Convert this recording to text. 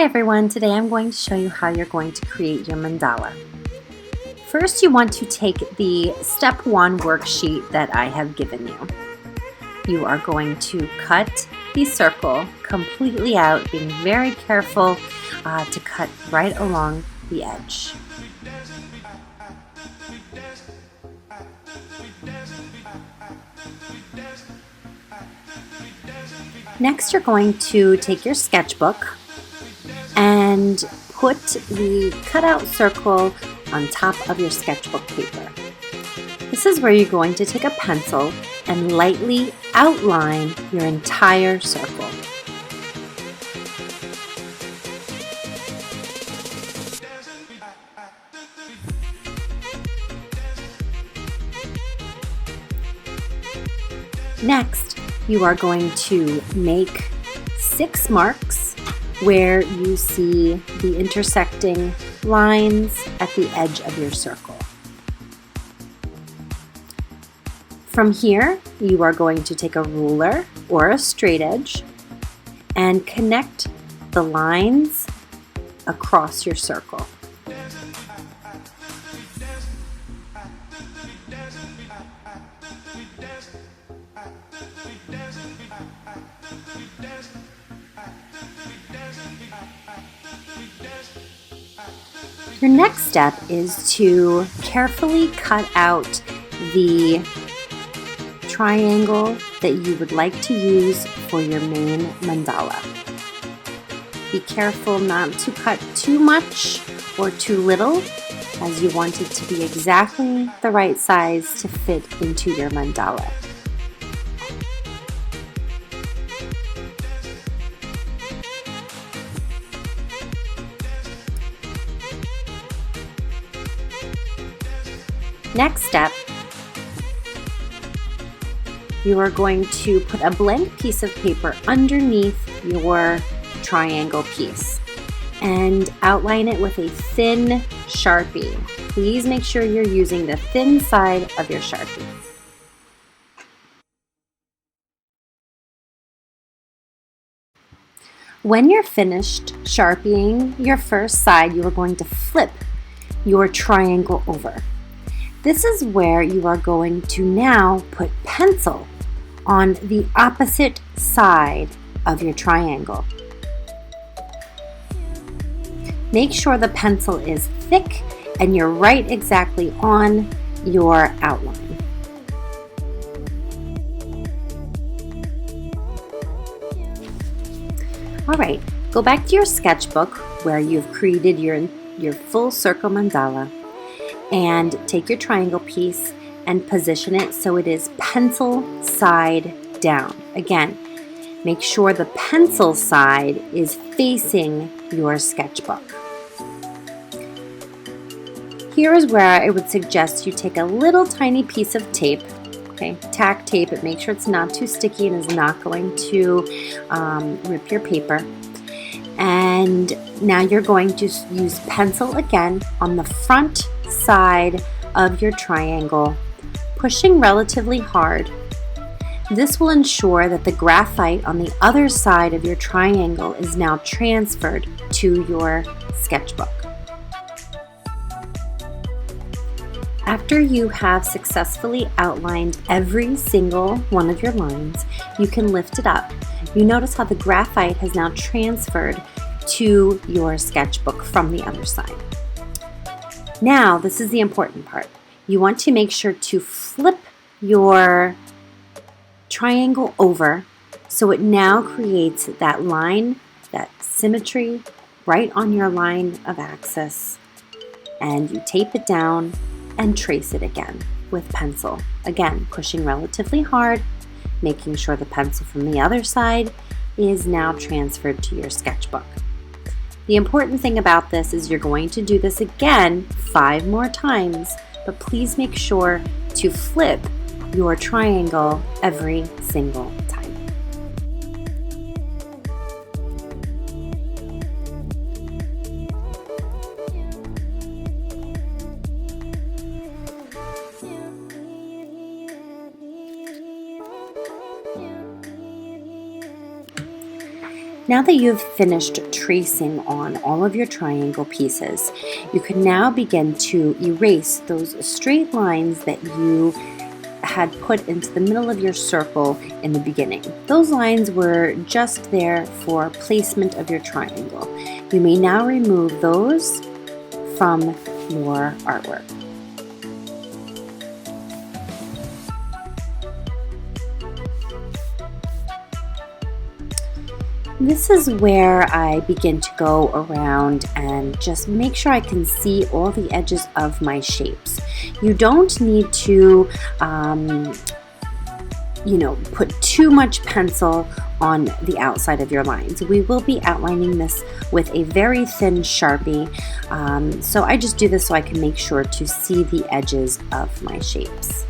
Hi everyone, today I'm going to show you how you're going to create your mandala. First, you want to take the step 1 worksheet that I have given you. You are going to cut the circle completely out, being very careful to cut right along the edge. Next, you're going to take your sketchbook and put the cutout circle on top of your sketchbook paper. This is where you're going to take a pencil and lightly outline your entire circle. Next, you are going to make 6 marks where you see the intersecting lines at the edge of your circle. From here, you are going to take a ruler or a straight edge and connect the lines across your circle. Your next step is to carefully cut out the triangle that you would like to use for your main mandala. Be careful not to cut too much or too little, as you want it to be exactly the right size to fit into your mandala. Next step, you are going to put a blank piece of paper underneath your triangle piece and outline it with a thin Sharpie. Please make sure you're using the thin side of your Sharpie. When you're finished Sharpieing your first side, you are going to flip your triangle over. This is where you are going to now put pencil on the opposite side of your triangle. Make sure the pencil is thick and you're right exactly on your outline. All right, go back to your sketchbook where you've created your full circle mandala, and take your triangle piece and position it so it is pencil side down. Again, make sure the pencil side is facing your sketchbook. Here is where I would suggest you take a little tiny piece of tape, okay, tack tape it, make sure it's not too sticky and is not going to rip your paper. And now you're going to use pencil again on the front side of your triangle, pushing relatively hard. This will ensure that the graphite on the other side of your triangle is now transferred to your sketchbook. After you have successfully outlined every single one of your lines, you can lift it up. You notice how the graphite has now transferred to your sketchbook from the other side. Now, this is the important part. You want to make sure to flip your triangle over so it now creates that line, that symmetry right on your line of axis. And you tape it down and trace it again with pencil. Again, pushing relatively hard, making sure the pencil from the other side is now transferred to your sketchbook. The important thing about this is you're going to do this again 5 more times, but please make sure to flip your triangle every single time. Now that you've finished tracing on all of your triangle pieces, you can now begin to erase those straight lines that you had put into the middle of your circle in the beginning. Those lines were just there for placement of your triangle. You may now remove those from your artwork. This is where I begin to go around and just make sure I can see all the edges of my shapes. You don't need to, put too much pencil on the outside of your lines. We will be outlining this with a very thin Sharpie, so I just do this so I can make sure to see the edges of my shapes.